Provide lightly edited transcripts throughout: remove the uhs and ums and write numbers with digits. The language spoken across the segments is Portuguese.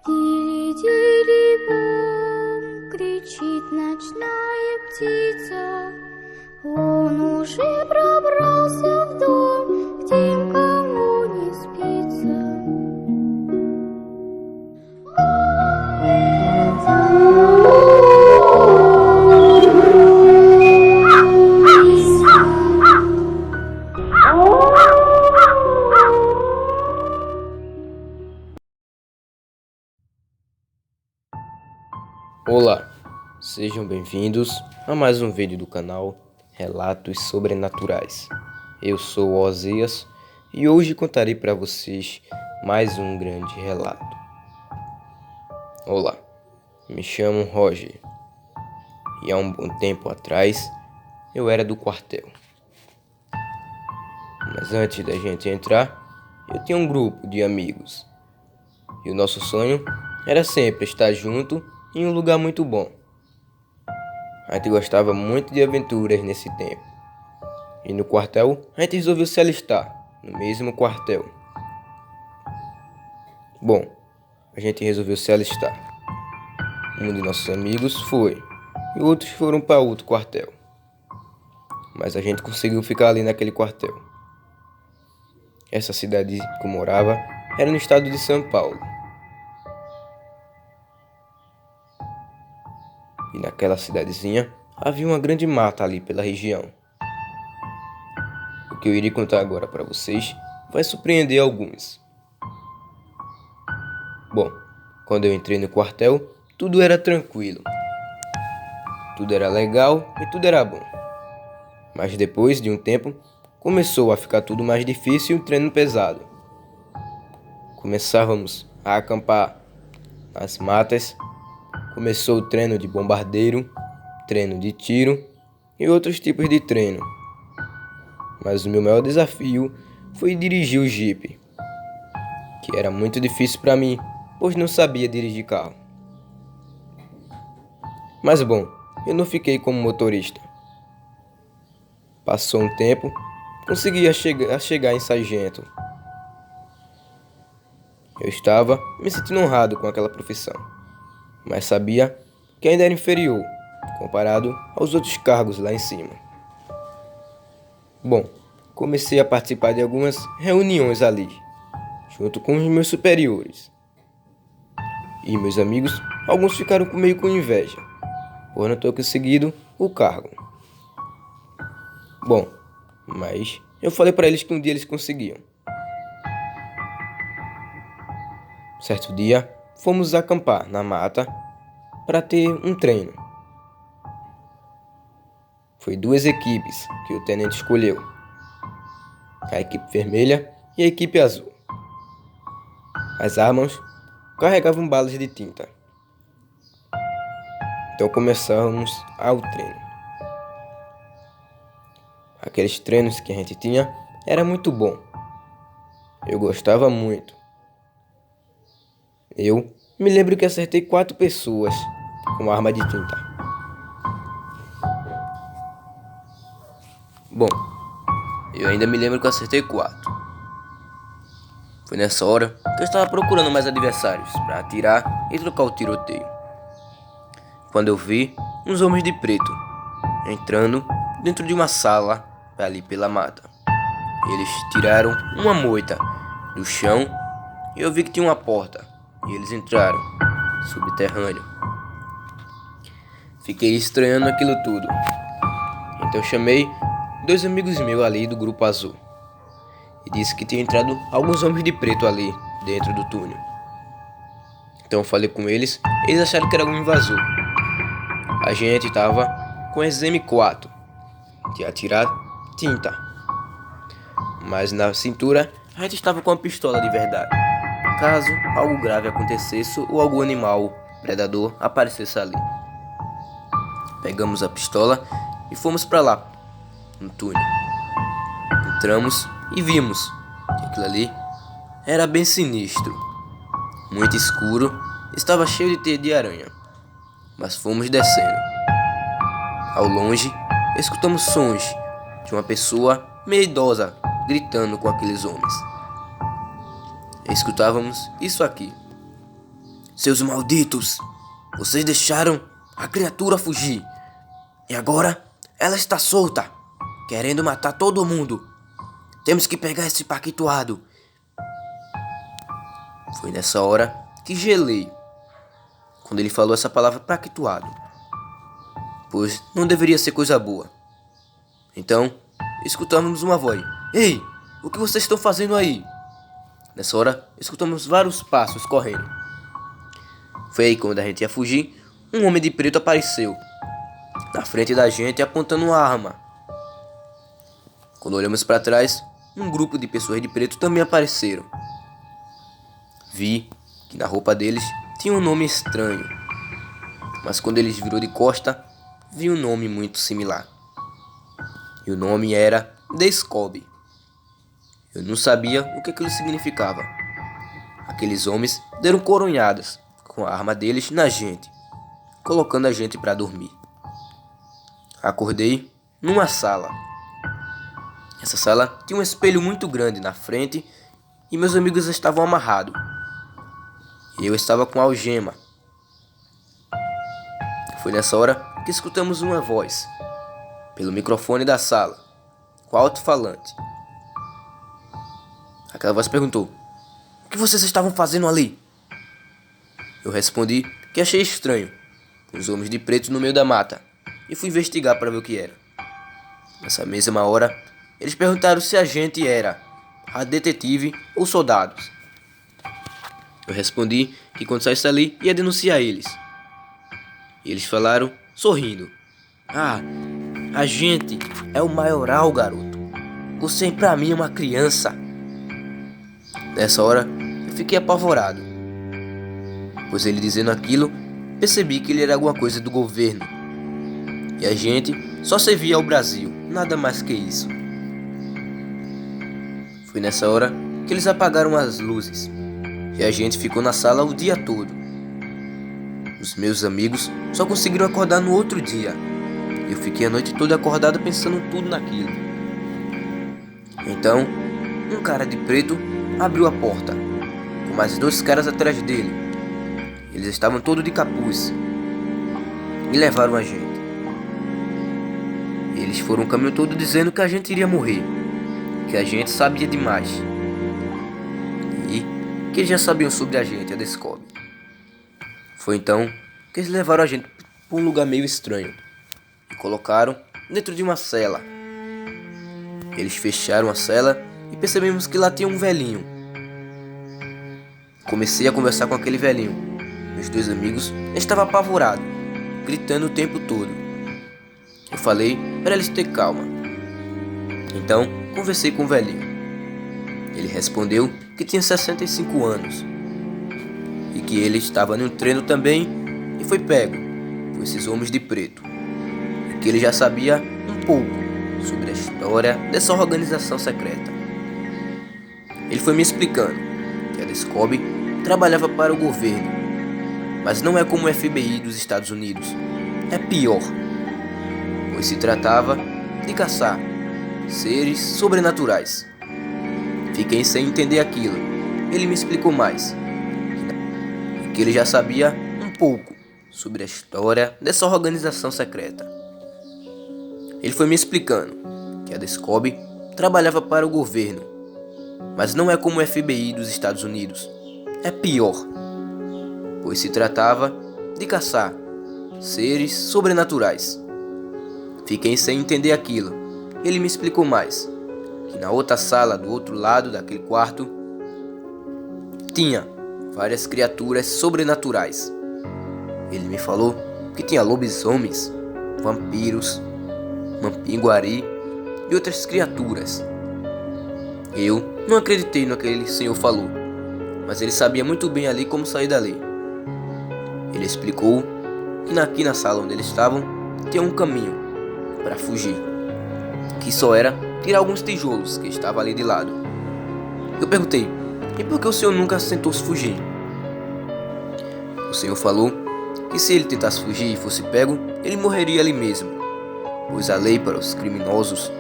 Тири-тири-бом, кричит ночная птица. Он уже пробрался в дом, к тем, кому не спится. Olá, sejam bem-vindos a mais um vídeo do canal Relatos Sobrenaturais. Eu sou o Oséias e hoje contarei para vocês mais um grande relato. Olá, me chamo Roger e há um bom tempo atrás eu era do quartel. Mas antes da gente entrar, eu tinha um grupo de amigos e o nosso sonho era sempre estar junto em um lugar muito bom. A gente gostava muito de aventuras nesse tempo. E no quartel, a gente resolveu se alistar, no mesmo quartel. Bom, a gente resolveu se alistar. Um de nossos amigos foi, e outros foram para outro quartel. Mas a gente conseguiu ficar ali naquele quartel. Essa cidade que eu morava era no estado de São Paulo. E naquela cidadezinha havia uma grande mata ali pela região. O que eu irei contar agora para vocês vai surpreender alguns. Bom, quando eu entrei no quartel, tudo era tranquilo. Tudo era legal e tudo era bom. Mas depois de um tempo, começou a ficar tudo mais difícil e o treino pesado. Começávamos a acampar nas matas. Começou o treino de bombardeiro, treino de tiro e outros tipos de treino. Mas o meu maior desafio foi dirigir o Jeep, que era muito difícil para mim, pois não sabia dirigir carro. Mas bom, eu não fiquei como motorista. Passou um tempo, consegui chegar em sargento. Eu estava me sentindo honrado com aquela profissão, mas sabia que ainda era inferior, comparado aos outros cargos lá em cima. Bom, comecei a participar de algumas reuniões ali, junto com os meus superiores. E meus amigos, alguns ficaram meio com inveja, por não ter conseguido o cargo. Bom, mas eu falei para eles que um dia eles conseguiam. Certo dia, fomos acampar na mata para ter um treino. Foi duas equipes que o tenente escolheu. A equipe vermelha e a equipe azul. As armas carregavam balas de tinta. Então começamos ao treino. Aqueles treinos que a gente tinha era muito bom. Eu gostava muito. Eu me lembro que acertei 4 pessoas com arma de tinta. Bom, eu ainda me lembro que eu acertei 4. Foi nessa hora que eu estava procurando mais adversários para atirar e trocar o tiroteio. Quando eu vi uns homens de preto entrando dentro de uma sala ali pela mata. Eles tiraram uma moita do chão e eu vi que tinha uma porta. E eles entraram, subterrâneo. Fiquei estranhando aquilo tudo. Então eu chamei 2 amigos meus ali do grupo azul. E disse que tinha entrado alguns homens de preto ali, dentro do túnel. Então eu falei com eles, eles acharam que era algum invasor. A gente tava com as M4, de atirar tinta. Mas na cintura, a gente estava com uma pistola de verdade. Caso algo grave acontecesse ou algum animal predador aparecesse ali. Pegamos a pistola e fomos para lá, no túnel. Entramos e vimos que aquilo ali era bem sinistro. Muito escuro, estava cheio de teia de aranha. Mas fomos descendo. Ao longe, escutamos sons de uma pessoa meio idosa gritando com aqueles homens. Escutávamos isso aqui. Seus malditos! Vocês deixaram a criatura fugir. E agora ela está solta, querendo matar todo mundo. Temos que pegar esse paquitoado. Foi nessa hora que gelei, quando ele falou essa palavra paquitoado, pois não deveria ser coisa boa. Então, escutamos uma voz. Ei, o que vocês estão fazendo aí? Nessa hora, escutamos vários passos correndo. Foi aí quando a gente ia fugir, um homem de preto apareceu na frente da gente apontando uma arma. Quando olhamos para trás, um grupo de pessoas de preto também apareceram. Vi que na roupa deles tinha um nome estranho, mas quando eles virou de costa, vi um nome muito similar. E o nome era Descobre. Eu não sabia o que aquilo significava. Aqueles homens deram coronhadas com a arma deles na gente, colocando a gente para dormir. Acordei numa sala. Essa sala tinha um espelho muito grande na frente e meus amigos estavam amarrados. E eu estava com a algema. Foi nessa hora que escutamos uma voz pelo microfone da sala, com alto-falante. Aquela voz perguntou: o que vocês estavam fazendo ali? Eu respondi que achei estranho os homens de preto no meio da mata e fui investigar para ver o que era. Nessa mesma hora, eles perguntaram se a gente era a detetive ou soldados. Eu respondi que quando saísse ali ia denunciar eles. E eles falaram, sorrindo: ah, a gente é o maioral, garoto. Você pra mim é uma criança. Nessa hora, eu fiquei apavorado, pois ele dizendo aquilo, percebi que ele era alguma coisa do governo. E a gente só servia ao Brasil, nada mais que isso. Foi nessa hora que eles apagaram as luzes e a gente ficou na sala o dia todo. Os meus amigos só conseguiram acordar no outro dia. Eu fiquei a noite toda acordado pensando tudo naquilo. Então, um cara de preto abriu a porta, com mais 2 caras atrás dele. Eles estavam todos de capuz e levaram a gente. Eles foram o caminho todo dizendo que a gente iria morrer, que a gente sabia demais e que eles já sabiam sobre a gente, a Descobre. Foi então que eles levaram a gente para um lugar meio estranho e colocaram dentro de uma cela. Eles fecharam a cela e percebemos que lá tinha um velhinho. Comecei a conversar com aquele velhinho. Meus 2 amigos estavam apavorados, gritando o tempo todo. Eu falei para eles ter calma. Então, conversei com o velhinho. Ele respondeu que tinha 65 anos e que ele estava num treino também e foi pego por esses homens de preto. E que ele já sabia um pouco sobre a história dessa organização secreta. Ele foi me explicando que a Descobre trabalhava para o governo, mas não é como o FBI dos Estados Unidos. É pior, pois se tratava de caçar seres sobrenaturais. Fiquei sem entender aquilo. Ele me explicou mais, que ele já sabia um pouco sobre a história dessa organização secreta. Ele foi me explicando que a Descobre trabalhava para o governo, mas não é como o FBI dos Estados Unidos. É pior, pois se tratava de caçar seres sobrenaturais. Fiquei sem entender aquilo. Ele me explicou mais, que na outra sala do outro lado daquele quarto tinha várias criaturas sobrenaturais. Ele me falou que tinha lobisomens, vampiros, mampinguari e outras criaturas. Eu não acreditei no que aquele senhor falou, mas ele sabia muito bem ali como sair dali. Ele explicou que aqui na sala onde eles estavam tinha um caminho para fugir, que só era tirar alguns tijolos que estavam ali de lado. Eu perguntei: e por que o senhor nunca tentou se fugir? O senhor falou que se ele tentasse fugir e fosse pego, ele morreria ali mesmo, pois a lei para os criminosos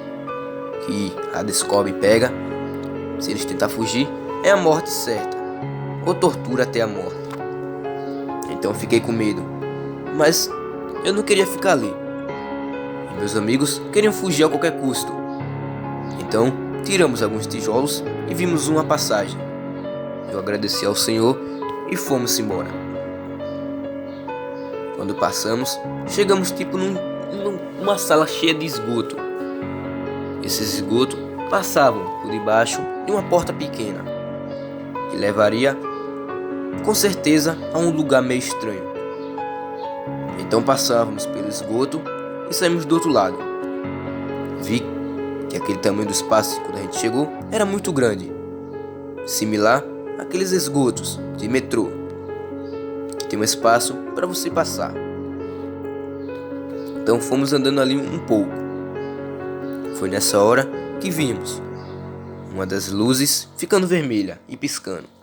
que a Descobre pega, se eles tentar fugir, é a morte certa, ou tortura até a morte. Então fiquei com medo, mas eu não queria ficar ali. E meus amigos queriam fugir a qualquer custo. Então tiramos alguns tijolos e vimos uma passagem. Eu agradeci ao Senhor e fomos embora. Quando passamos, chegamos tipo numa sala cheia de esgoto. Esses esgotos passavam por debaixo de uma porta pequena, que levaria com certeza a um lugar meio estranho. Então passávamos pelo esgoto e saímos do outro lado. Vi que aquele tamanho do espaço, quando a gente chegou, era muito grande, similar àqueles esgotos de metrô, que tem um espaço para você passar. Então fomos andando ali um pouco. Foi nessa hora que vimos uma das luzes ficando vermelha e piscando.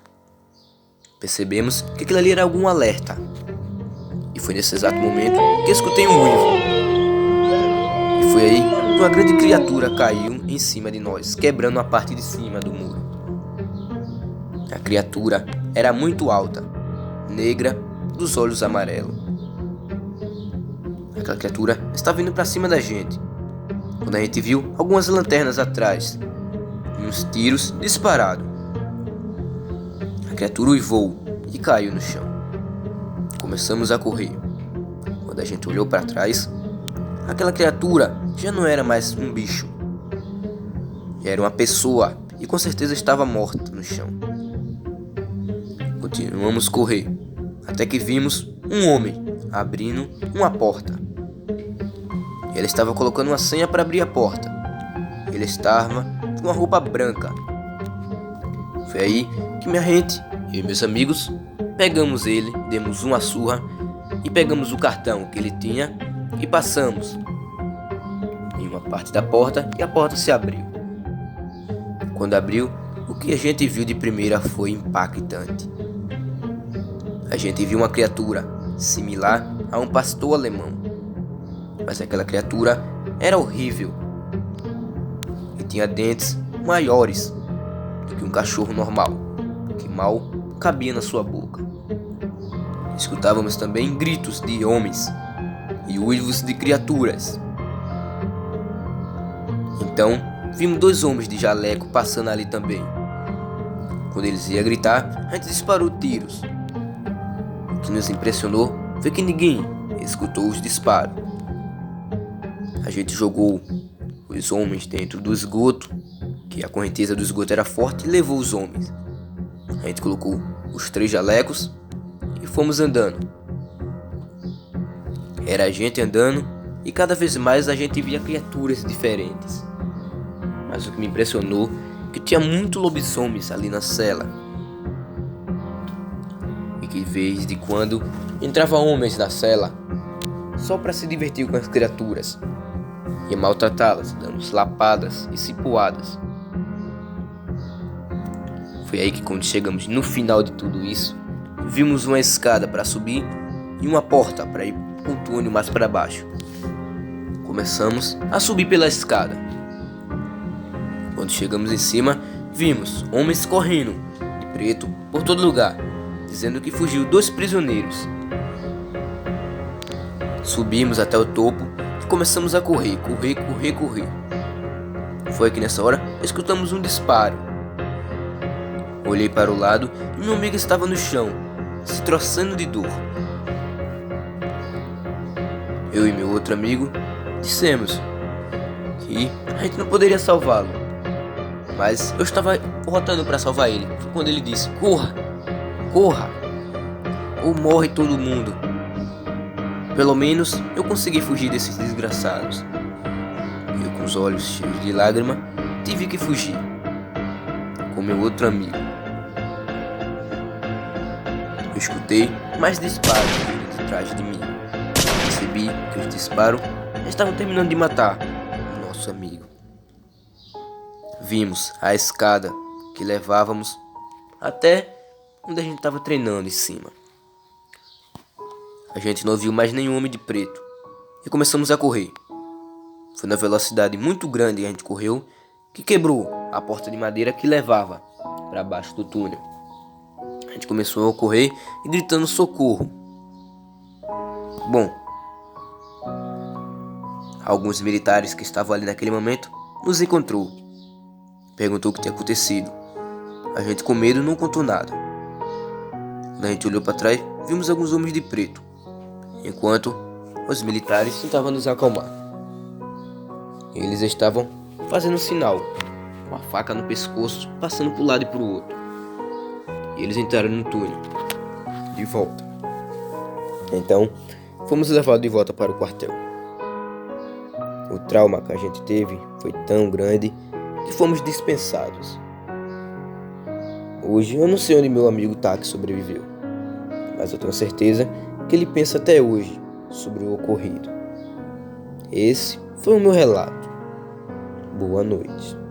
Percebemos que aquilo ali era algum alerta. E foi nesse exato momento que escutei um uivo. E foi aí que uma grande criatura caiu em cima de nós, quebrando a parte de cima do muro. A criatura era muito alta, negra, dos olhos amarelos. Aquela criatura estava vindo para cima da gente, quando a gente viu algumas lanternas atrás e uns tiros disparados. A criatura uivou e caiu no chão. Começamos a correr. Quando a gente olhou para trás, aquela criatura já não era mais um bicho. Era uma pessoa e com certeza estava morta no chão. Continuamos a correr, até que vimos um homem abrindo uma porta. Ele estava colocando uma senha para abrir a porta. Ele estava com uma roupa branca. Foi aí que eu e meus amigos pegamos ele, demos uma surra e pegamos o cartão que ele tinha e passamos em uma parte da porta e a porta se abriu. Quando abriu, o que a gente viu de primeira foi impactante. A gente viu uma criatura similar a um pastor alemão, mas aquela criatura era horrível e tinha dentes maiores do que um cachorro normal, que mal cabia na sua boca. Escutávamos também gritos de homens e uivos de criaturas. Então vimos 2 homens de jaleco passando ali também. Quando eles iam gritar, a gente disparou tiros. O que nos impressionou foi que ninguém escutou os disparos. A gente jogou os homens dentro do esgoto, que a correnteza do esgoto era forte, e levou os homens. A gente colocou os 3 jalecos e fomos andando. Era a gente andando e cada vez mais a gente via criaturas diferentes. Mas o que me impressionou é que tinha muito lobisomens ali na cela. E que de vez de quando entrava homens na cela só para se divertir com as criaturas e maltratá-las, dando lapadas e cipuadas. Foi aí que, quando chegamos no final de tudo isso, vimos uma escada para subir e uma porta para ir para o túnel mais para baixo. Começamos a subir pela escada. Quando chegamos em cima, vimos homens correndo de preto por todo lugar, dizendo que fugiu 2 prisioneiros. Subimos até o topo e começamos a correr. Foi que nessa hora escutamos um disparo. Olhei para o lado e meu amigo estava no chão, se troçando de dor. Eu e meu outro amigo dissemos que a gente não poderia salvá-lo, mas eu estava rotando para salvar ele. Foi quando ele disse: corra, corra, ou morre todo mundo. Pelo menos eu consegui fugir desses desgraçados. Eu, com os olhos cheios de lágrima, tive que fugir com meu outro amigo. Eu escutei mais disparos vindo de trás de mim. Percebi que os disparos estavam terminando de matar o nosso amigo. Vimos a escada que levávamos até onde a gente estava treinando em cima. A gente não viu mais nenhum homem de preto e começamos a correr. Foi na velocidade muito grande que a gente correu que quebrou a porta de madeira que levava para baixo do túnel. A gente começou a correr e gritando socorro. Bom, alguns militares que estavam ali naquele momento nos encontrou. Perguntou o que tinha acontecido. A gente, com medo, não contou nada. Quando a gente olhou para trás, vimos alguns homens de preto, enquanto os militares tentavam nos acalmar. Eles estavam fazendo um sinal, com a faca no pescoço, passando para um lado e para o outro. E eles entraram no túnel, de volta. Então, fomos levados de volta para o quartel. O trauma que a gente teve foi tão grande que fomos dispensados. Hoje eu não sei onde meu amigo Taki sobreviveu, mas eu tenho certeza que ele pensa até hoje sobre o ocorrido. Esse foi o meu relato. Boa noite.